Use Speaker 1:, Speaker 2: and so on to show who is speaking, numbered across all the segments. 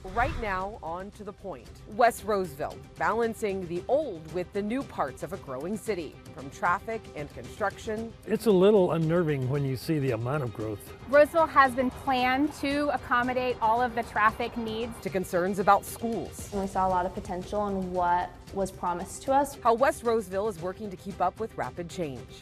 Speaker 1: Right now, on to the point. West Roseville, balancing the old with the new parts of a growing city, from traffic and construction.
Speaker 2: It's a little unnerving when you see the amount of growth.
Speaker 3: Roseville has been planned to accommodate all of the traffic needs.
Speaker 1: To concerns about schools.
Speaker 4: We saw a lot of potential in what was promised to us.
Speaker 1: How West Roseville is working to keep up with rapid change.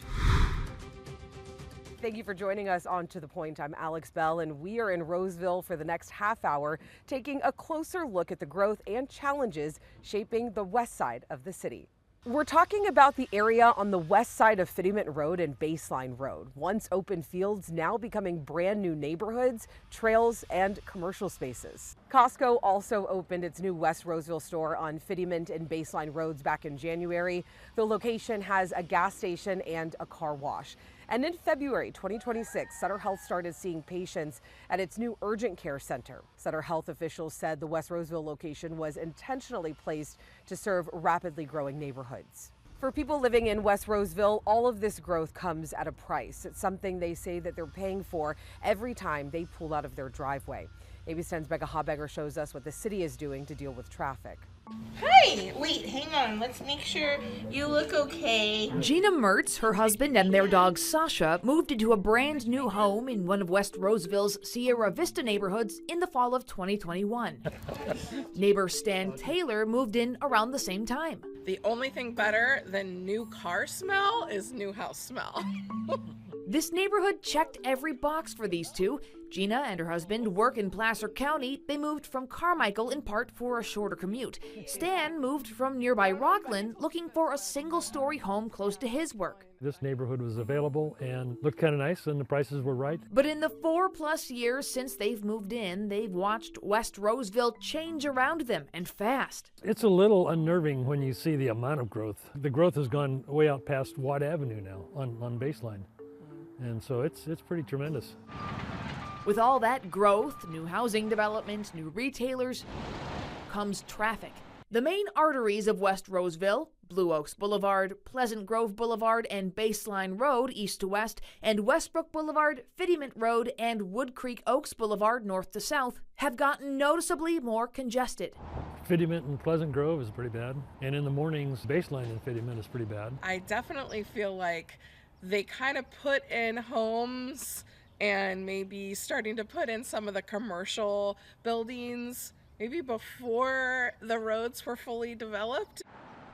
Speaker 1: Thank you for joining us on To The Point. I'm Alex Bell, and we are in Roseville for the next half hour, taking a closer look at the growth and challenges shaping the west side of the city. We're talking about the area on the west side of Fittyment Road and Baseline Road. Once open fields, now becoming brand new neighborhoods, trails, and commercial spaces. Costco also opened its new West Roseville store on Fittyment and Baseline Roads back in January. The location has a gas station and a car wash. And in February 2026, Sutter Health started seeing patients at its new urgent care center. Sutter Health officials said the West Roseville location was intentionally placed to serve rapidly growing neighborhoods. For people living in West Roseville, all of this growth comes at a price. It's something they say that they're paying for every time they pull out of their driveway. ABC 10's Becca Habegger shows us what the city is doing to deal with traffic.
Speaker 5: Hi! Wait, hang on. Let's make sure you look okay.
Speaker 6: Gina Mertz, her husband, and their dog Sasha moved into a brand new home in one of West Roseville's Sierra Vista neighborhoods in the fall of 2021. Neighbor Stan Taylor moved in around the same time.
Speaker 5: The only thing better than new car smell is new house smell.
Speaker 6: This neighborhood checked every box for these two. Gina and her husband work in Placer County. They moved from Carmichael in part for a shorter commute. Stan moved from nearby Rockland looking for a single-story home close to his work.
Speaker 2: This neighborhood was available and looked kind of nice, and the prices were right.
Speaker 6: But in the 4+ years since they've moved in, they've watched West Roseville change around them, and fast.
Speaker 2: It's a little unnerving when you see the amount of growth. The growth has gone way out past Watt Avenue now on Baseline. And so it's pretty tremendous.
Speaker 6: With all that growth, new housing development, new retailers, comes traffic. The main arteries of West Roseville, Blue Oaks Boulevard, Pleasant Grove Boulevard, and Baseline Road east to west, and Westbrook Boulevard, Fittyment Road, and Wood Creek Oaks Boulevard north to south, have gotten noticeably more congested.
Speaker 2: Fittyment and Pleasant Grove is pretty bad. And in the mornings, Baseline and Fittyment is pretty bad.
Speaker 5: I definitely feel like they kind of put in homes and maybe starting to put in some of the commercial buildings maybe before the roads were fully developed.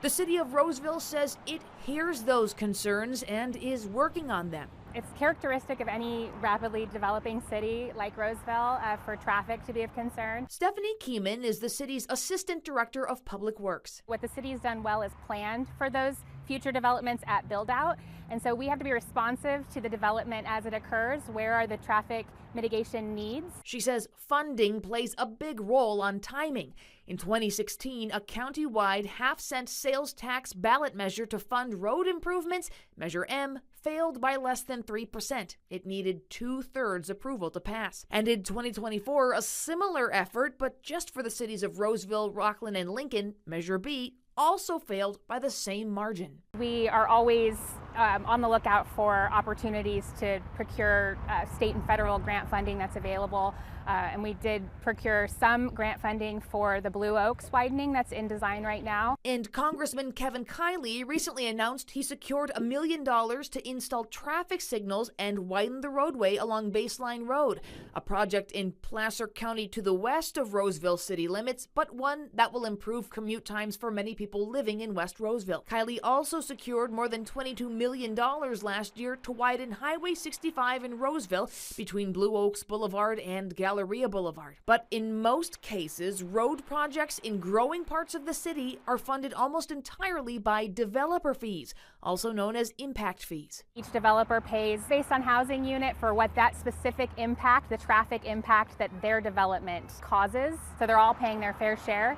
Speaker 6: The city of Roseville says it hears those concerns and is working on them.
Speaker 3: It's characteristic of any rapidly developing city like Roseville for traffic to be of concern.
Speaker 6: Stephanie Keeman is the city's Assistant Director of Public Works.
Speaker 3: What the city's done well is planned for those future developments at build-out, and so we have to be responsive to the development as it occurs. Where are the traffic mitigation needs?
Speaker 6: She says funding plays a big role on timing. In 2016, a county-wide half-cent sales tax ballot measure to fund road improvements, Measure M, failed by less than 3%. It needed 2/3 approval to pass. And in 2024, a similar effort, but just for the cities of Roseville, Rockland, and Lincoln, Measure B, also failed by the same margin.
Speaker 3: We are always on the lookout for opportunities to procure state and federal grant funding that's available. And we did procure some grant funding for the Blue Oaks widening that's in design right now.
Speaker 6: And Congressman Kevin Kiley recently announced he secured $1 million to install traffic signals and widen the roadway along Baseline Road, a project in Placer County to the west of Roseville city limits, but one that will improve commute times for many people living in West Roseville. Kiley also secured more than $22 million last year to widen Highway 65 in Roseville between Blue Oaks Boulevard and Galleria Boulevard. But in most cases, road projects in growing parts of the city are funded almost entirely by developer fees, also known as impact fees.
Speaker 3: Each developer pays based on housing unit for what that specific impact, the traffic impact that their development causes. So they're all paying their fair share.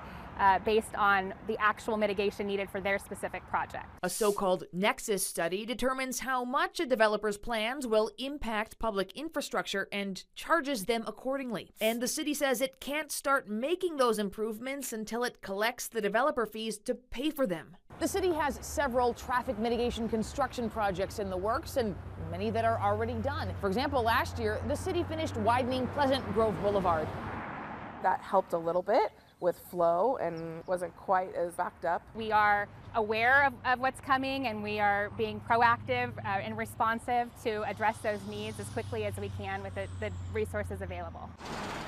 Speaker 3: Based on the actual mitigation needed for their specific project.
Speaker 6: A so-called nexus study determines how much a developer's plans will impact public infrastructure and charges them accordingly. And the city says it can't start making those improvements until it collects the developer fees to pay for them.
Speaker 7: The city has several traffic mitigation construction projects in the works, and many that are already done. For example, last year, the city finished widening Pleasant Grove Boulevard.
Speaker 5: that helped a little bit with flow and wasn't quite as backed up.
Speaker 3: We are aware of what's coming, and we are being proactive and responsive to address those needs as quickly as we can with the resources available.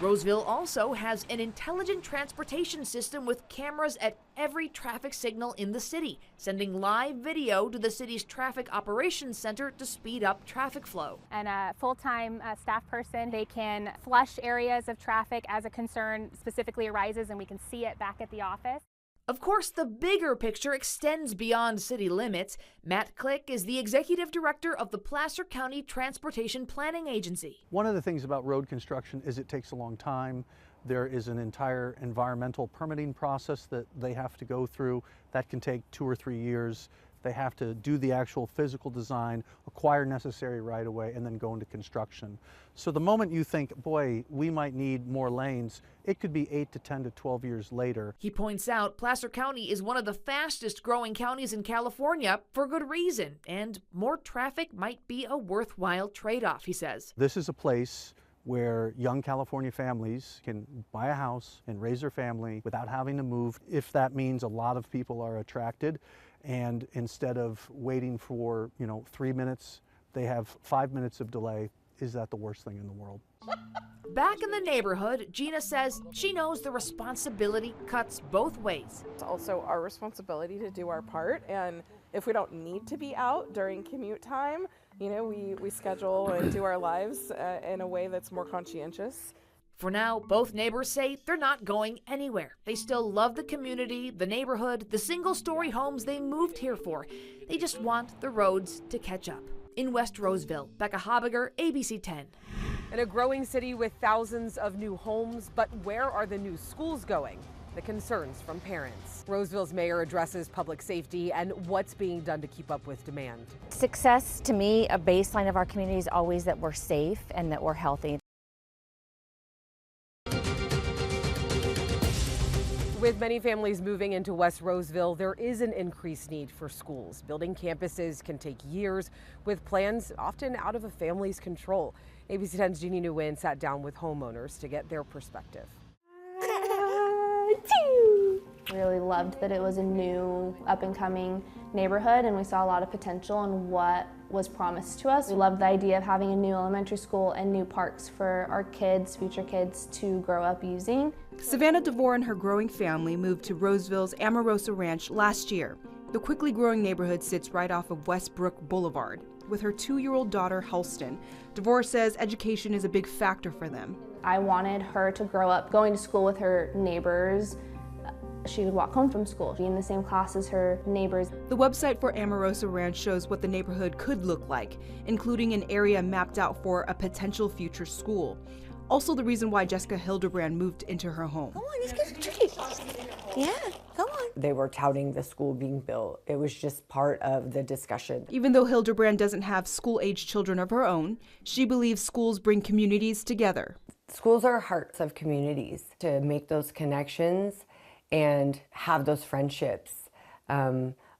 Speaker 6: Roseville also has an intelligent transportation system with cameras at every traffic signal in the city, sending live video to the city's traffic operations center to speed up traffic flow.
Speaker 3: And a full-time staff person, they can flush areas of traffic as a concern specifically arises, and we can see it back at the office.
Speaker 6: Of course, the bigger picture extends beyond city limits. Matt Click is the executive director of the Placer County Transportation Planning Agency.
Speaker 8: One of the things about road construction is it takes a long time. There is an entire environmental permitting process that they have to go through. That can take 2 or 3 years. They have to do the actual physical design, acquire necessary right-of-way, and then go into construction. So the moment you think, boy, we might need more lanes, it could be 8 to 10 to 12 years later.
Speaker 6: He points out Placer County is one of the fastest growing counties in California for good reason, and more traffic might be a worthwhile trade-off, he says.
Speaker 8: This is a place where young California families can buy a house and raise their family without having to move, if that means a lot of people are attracted. And instead of waiting for, 3 minutes, they have 5 minutes of delay. Is that the worst thing in the world?
Speaker 6: Back in the neighborhood, Gina says she knows the responsibility cuts both ways.
Speaker 5: It's also our responsibility to do our part, and if we don't need to be out during commute time, we schedule and do our lives in a way that's more conscientious.
Speaker 6: For now, both neighbors say they're not going anywhere. They still love the community, the neighborhood, the single-story homes they moved here for. They just want the roads to catch up. In West Roseville, Becca Habiger, ABC 10.
Speaker 1: In a growing city with thousands of new homes, but where are the new schools going? The concerns from parents. Roseville's mayor addresses public safety and what's being done to keep up with demand.
Speaker 9: Success, to me, a baseline of our community is always that we're safe and that we're healthy.
Speaker 1: With many families moving into West Roseville, there is an increased need for schools. Building campuses can take years, with plans often out of a family's control. ABC 10's Jeannie Nguyen sat down with homeowners to get their perspective.
Speaker 4: Really loved that it was a new up-and-coming neighborhood, and we saw a lot of potential in what was promised to us. We loved the idea of having a new elementary school and new parks for our kids, future kids, to grow up using.
Speaker 10: Savannah DeVore and her growing family moved to Roseville's Amorosa Ranch last year. The quickly growing neighborhood sits right off of Westbrook Boulevard. With her 2-year-old daughter, Halston, DeVore says education is a big factor for them.
Speaker 4: I wanted her to grow up going to school with her neighbors. She would walk home from school, be in the same class as her neighbors.
Speaker 10: The website for Amorosa Ranch shows what the neighborhood could look like, including an area mapped out for a potential future school. Also the reason why Jessica Hildebrand moved into her home.
Speaker 11: Come on, let's get a treat. Yeah, come on. They were touting the school being built. It was just part of the discussion.
Speaker 10: Even though Hildebrand doesn't have school-age children of her own, she believes schools bring communities together.
Speaker 11: Schools are hearts of communities to make those connections and have those friendships.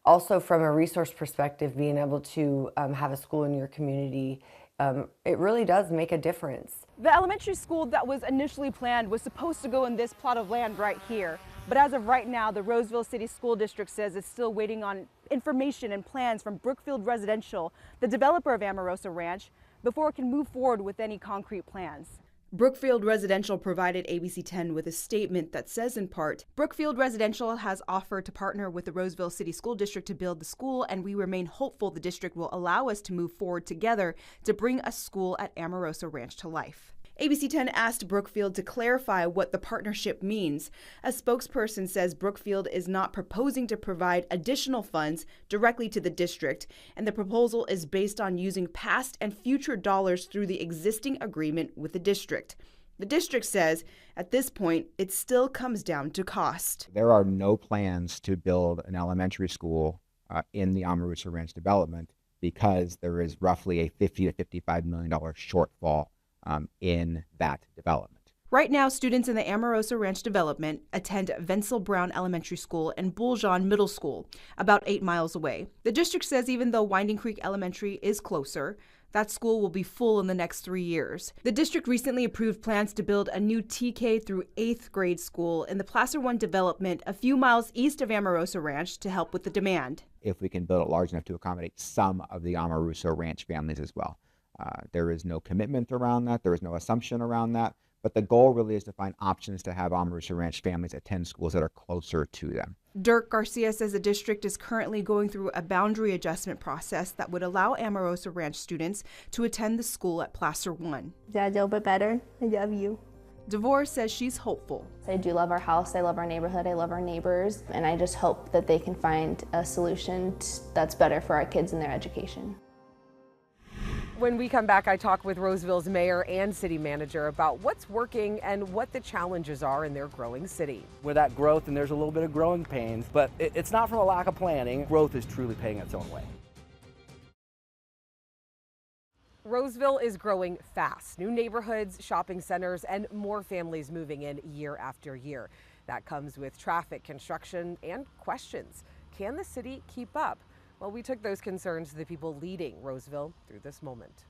Speaker 11: Also, from a resource perspective, being able to have a school in your community, it really does make a difference.
Speaker 12: The elementary school that was initially planned was supposed to go in this plot of land right here. But as of right now, the Roseville City School District says it's still waiting on information and plans from Brookfield Residential, the developer of Amorosa Ranch, before it can move forward with any concrete plans.
Speaker 10: Brookfield Residential provided ABC 10 with a statement that says in part, Brookfield Residential has offered to partner with the Roseville City School District to build the school, and we remain hopeful the district will allow us to move forward together to bring a school at Amorosa Ranch to life. ABC 10 asked Brookfield to clarify what the partnership means. A spokesperson says Brookfield is not proposing to provide additional funds directly to the district, and the proposal is based on using past and future dollars through the existing agreement with the district. The district says at this point it still comes down to cost.
Speaker 13: There are no plans to build an elementary school in the Amorosa Ranch development because there is roughly a $50 to $55 million shortfall in that development.
Speaker 10: Right now, students in the Amorosa Ranch development attend Venzel Brown Elementary School and Bulljean Middle School, about 8 miles away. The district says even though Winding Creek Elementary is closer, That school will be full in the next 3 years. The district recently approved plans to build a new TK through 8th grade school in the Placer 1 development a few miles east of Amoroso Ranch to help with the demand.
Speaker 13: If we can build it large enough to accommodate some of the Amoroso Ranch families as well. There is no commitment around that. There is no assumption around that. But the goal really is to find options to have Amoroso Ranch families attend schools that are closer to them.
Speaker 10: Dirk Garcia says the district is currently going through a boundary adjustment process that would allow Amoroso Ranch students to attend the school at Placer 1.
Speaker 4: Dad's a little bit better. I love you.
Speaker 10: DeVore says she's hopeful.
Speaker 4: I do love our house, I love our neighborhood, I love our neighbors, and I just hope that they can find a solution that's better for our kids and their education.
Speaker 1: When we come back, I talk with Roseville's mayor and city manager about what's working and what the challenges are in their growing city.
Speaker 14: With that growth, and there's a little bit of growing pains, but it's not from a lack of planning. Growth is truly paying its own way.
Speaker 1: Roseville is growing fast. New neighborhoods, shopping centers, and more families moving in year after year. That comes with traffic, construction, and questions. Can the city keep up? Well, we took those concerns to the people leading Roseville through this moment.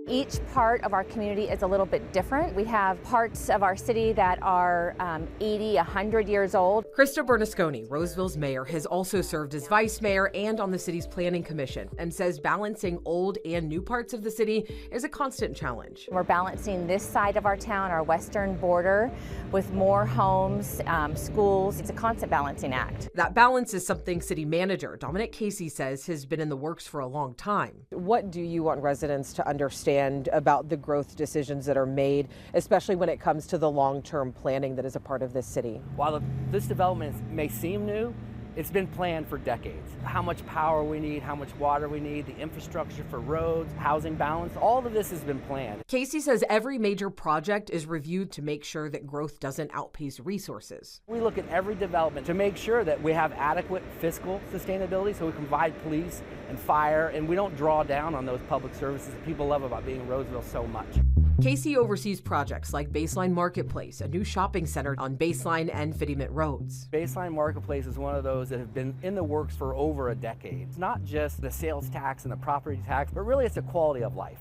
Speaker 9: Each part of our community is a little bit different. We have parts of our city that are 80, 100 years old.
Speaker 1: Krista Bernasconi, Roseville's mayor, has also served as vice mayor and on the city's planning commission, and says balancing old and new parts of the city is a constant challenge.
Speaker 9: We're balancing this side of our town, our western border, with more homes, schools. It's a constant balancing act.
Speaker 1: That balance is something city manager Dominic Casey says has been in the works for a long time. What do you want residents to understand about the growth decisions that are made, especially when it comes to the long-term planning that is a part of this city?
Speaker 14: While this development may seem new, it's been planned for decades. How much power we need, how much water we need, the infrastructure for roads, housing balance, all of this has been planned.
Speaker 1: Casey says every major project is reviewed to make sure that growth doesn't outpace resources.
Speaker 14: We look at every development to make sure that we have adequate fiscal sustainability so we can provide police and fire, and we don't draw down on those public services that people love about being in Roseville so much.
Speaker 1: Casey oversees projects like Baseline Marketplace, a new shopping center on Baseline and Fittyment roads.
Speaker 14: Baseline Marketplace is one of those that have been in the works for over a decade. It's not just the sales tax and the property tax, but really it's the quality of life.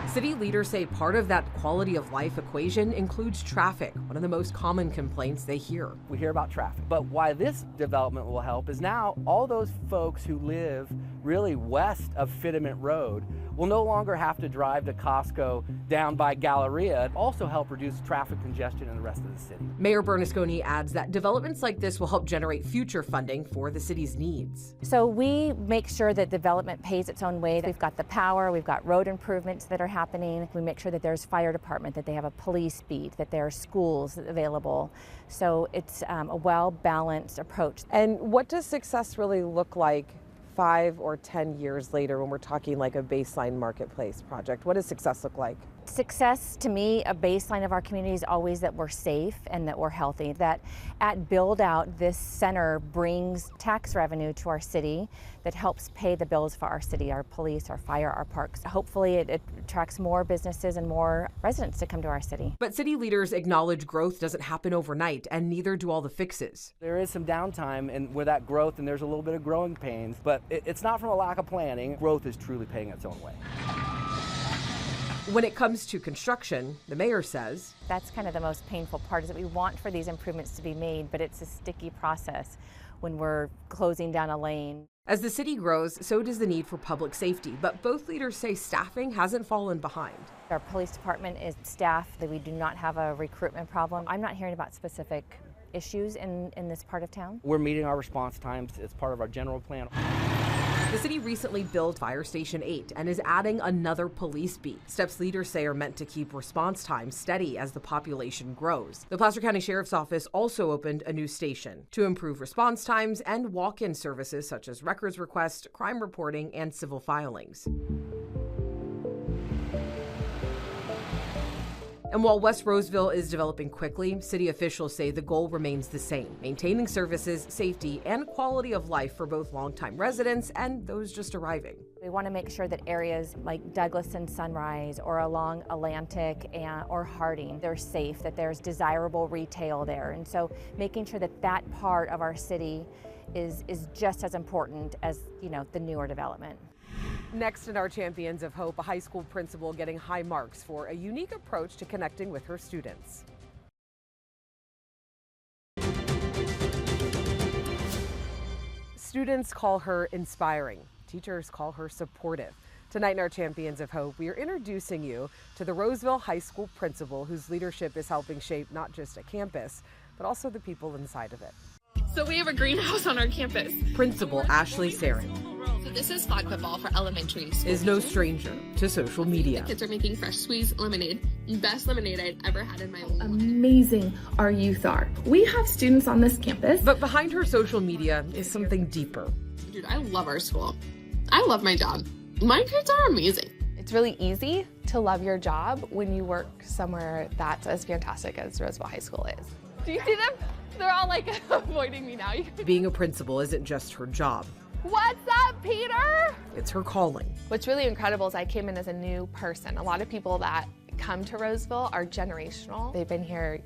Speaker 1: City leaders say part of that quality of life equation includes traffic, one of the most common complaints they hear.
Speaker 14: We hear about traffic, but why this development will help is now all those folks who live really west of Fittyment Road will no longer have to drive to Costco down by Galleria. It also help reduce traffic congestion in the rest of the city.
Speaker 1: Mayor Bernasconi adds that developments like this will help generate future funding for the city's needs.
Speaker 9: So we make sure that development pays its own way. We've got the power, we've got road improvements that are happening. We make sure that there's fire department, that they have a police beat, that there are schools available. So it's a well-balanced approach.
Speaker 1: And what does success really look like 5 or 10 years later when we're talking like a Baseline Marketplace project? What does success look like?
Speaker 9: Success, to me, a baseline of our community is always that we're safe and that we're healthy. That at build out, this center brings tax revenue to our city that helps pay the bills for our city, our police, our fire, our parks. Hopefully it attracts more businesses and more residents to come to our city.
Speaker 1: But city leaders acknowledge growth doesn't happen overnight, and neither do all the fixes.
Speaker 14: There is some downtime and with that growth, and there's a little bit of growing pains, but it's not from a lack of planning. Growth is truly paying its own way.
Speaker 1: When it comes to construction, the mayor says,
Speaker 9: that's kind of the most painful part, is that we want for these improvements to be made, but it's a sticky process when we're closing down a lane.
Speaker 1: As the city grows, so does the need for public safety, but both leaders say staffing hasn't fallen behind.
Speaker 9: Our police department is staffed, that we do not have a recruitment problem. I'm not hearing about specific issues in this part of town.
Speaker 14: We're meeting our response times as part of our general plan.
Speaker 1: The city recently built Fire Station 8 and is adding another police beat. Steps leaders say are meant to keep response times steady as the population grows. The Placer County Sheriff's Office also opened a new station to improve response times and walk-in services such as records request, crime reporting, and civil filings. And while West Roseville is developing quickly, city officials say the goal remains the same: maintaining services, safety, and quality of life for both longtime residents and those just arriving.
Speaker 9: We want to make sure that areas like Douglas and Sunrise or along Atlantic or Harding, they're safe, that there's desirable retail there. And so making sure that that part of our city is just as important as, you know, the newer development.
Speaker 1: Next in our Champions of Hope, a high school principal getting high marks for a unique approach to connecting with her students. Students call her inspiring. Teachers call her supportive. Tonight in our Champions of Hope, we are introducing you to the Roseville High School principal whose leadership is helping shape not just a campus, but also the people inside of it.
Speaker 15: So we have a greenhouse on our campus.
Speaker 1: Principal Ashley Sarin
Speaker 15: So this is flag football for elementary school.
Speaker 1: is no stranger to social media.
Speaker 15: The kids are making fresh squeezed lemonade. Best lemonade I'd ever had in my life.
Speaker 16: Amazing our youth are. We have students on this campus.
Speaker 1: But behind her social media is something deeper.
Speaker 15: Dude, I love our school. I love my job. My kids are amazing.
Speaker 17: It's really easy to love your job when you work somewhere that's as fantastic as Roseville High School is.
Speaker 15: Do you see them? They're all like avoiding me now.
Speaker 1: Being a principal isn't just her job.
Speaker 15: What's up, Peter?
Speaker 1: It's her calling.
Speaker 17: What's really incredible is I came in as a new person. A lot of people that come to Roseville are generational. They've been here,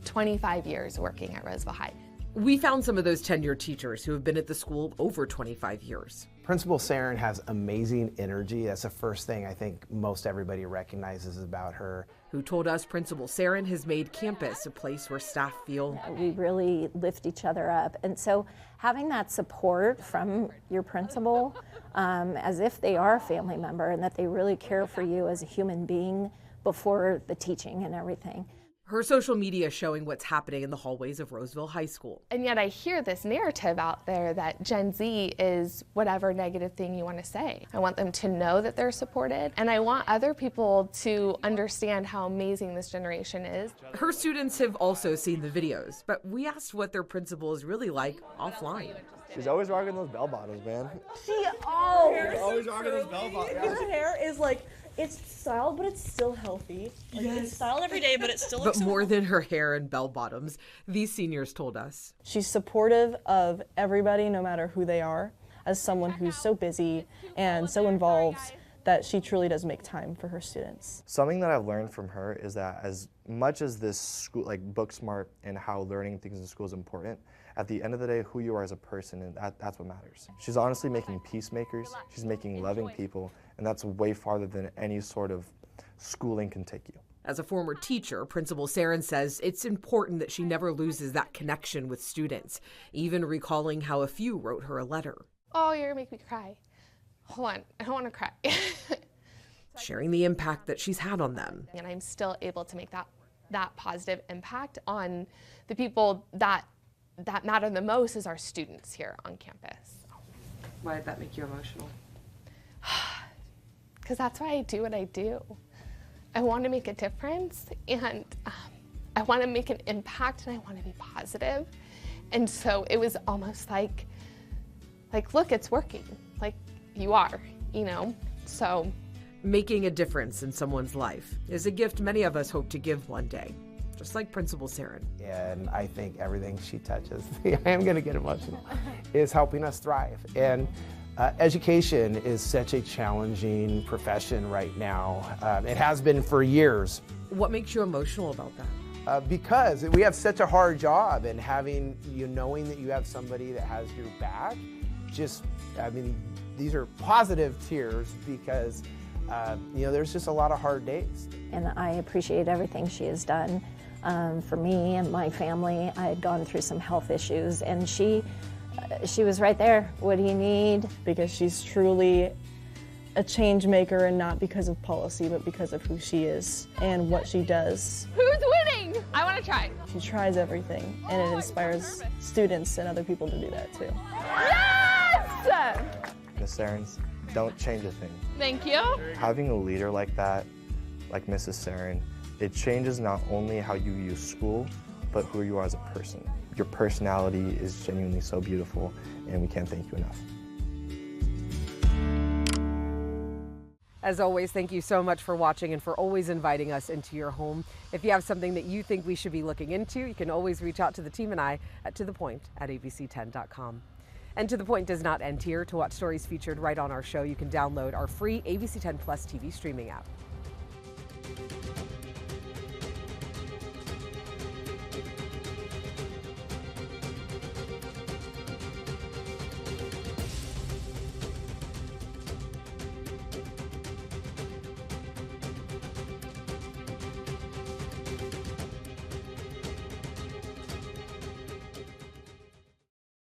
Speaker 17: 25 years working at Roseville High.
Speaker 1: We found some of those tenured teachers who have been at the school over 25 years.
Speaker 18: Principal Sarin has amazing energy. That's the first thing I think most everybody recognizes about her.
Speaker 1: Who told us Principal Sarin has made campus a place where staff feel
Speaker 19: we really lift each other up. And so having that support from your principal, as if they are a family member and that they really care for you as a human being before the teaching and everything.
Speaker 1: Her social media showing what's happening in the hallways of Roseville High School.
Speaker 17: And yet I hear this narrative out there that Gen Z is whatever negative thing you want to say. I want them to know that they're supported, and I want other people to understand how amazing this generation is.
Speaker 1: Her students have also seen the videos, but we asked what their principal is really like offline.
Speaker 20: She's always rocking those bell bottoms, man.
Speaker 21: She's
Speaker 20: always rocking those bell bottoms.
Speaker 21: Her hair is like, it's styled, but it's still healthy. Like, it's styled every day, but it still looks
Speaker 1: But more than her hair and bell bottoms, these seniors told us.
Speaker 21: She's supportive of everybody, no matter who they are, as someone who's so busy and so involved that she truly does make time for her students.
Speaker 20: Something that I've learned from her is that as much as this school, like book smart and how learning things in school is important, at the end of the day, who you are as a person, and that's what matters. She's honestly making peacemakers, she's making loving people, and that's way farther than any sort of schooling can take you.
Speaker 1: As a former teacher, Principal Sarin says it's important that she never loses that connection with students, even recalling how a few wrote her a letter.
Speaker 17: Oh, you're gonna make me cry. Hold on, I don't want to cry.
Speaker 1: Sharing the impact that she's had on them.
Speaker 17: And I'm still able to make that positive impact on the people that matter the most is our students here on campus.
Speaker 1: Why did that make you emotional?
Speaker 17: Because that's why I do what I do. I want to make a difference, and I want to make an impact, and I want to be positive. And so it was almost like look, it's working. Like, you are, so.
Speaker 1: Making a difference in someone's life is a gift many of us hope to give one day, just like Principal Sarin.
Speaker 18: And I think everything she touches, I am going to get emotional, is helping us thrive. And education is such a challenging profession right now. It has been for years.
Speaker 1: What makes you emotional about that?
Speaker 18: Because we have such a hard job, and knowing that you have somebody that has your back, these are positive tears because there's just a lot of hard days.
Speaker 19: And I appreciate everything she has done for me and my family. I had gone through some health issues, and she was right there. What do you need?
Speaker 21: Because she's truly a change maker, and not because of policy, but because of who she is and what she does.
Speaker 15: Who's winning? I want to try.
Speaker 21: She tries everything, and it inspires students and other people to do that too.
Speaker 15: Yes!
Speaker 20: Miss Sarin, don't change a thing.
Speaker 15: Thank you.
Speaker 20: Having a leader like that, like Mrs. Sarin, it changes not only how you use school, but who you are as a person. Your personality is genuinely so beautiful, and we can't thank you enough.
Speaker 1: As always, thank you so much for watching and for always inviting us into your home. If you have something that you think we should be looking into, you can always reach out to the team and I at to-the-point@abc10.com. And To The Point does not end here. To watch stories featured right on our show, you can download our free ABC 10 Plus TV streaming app.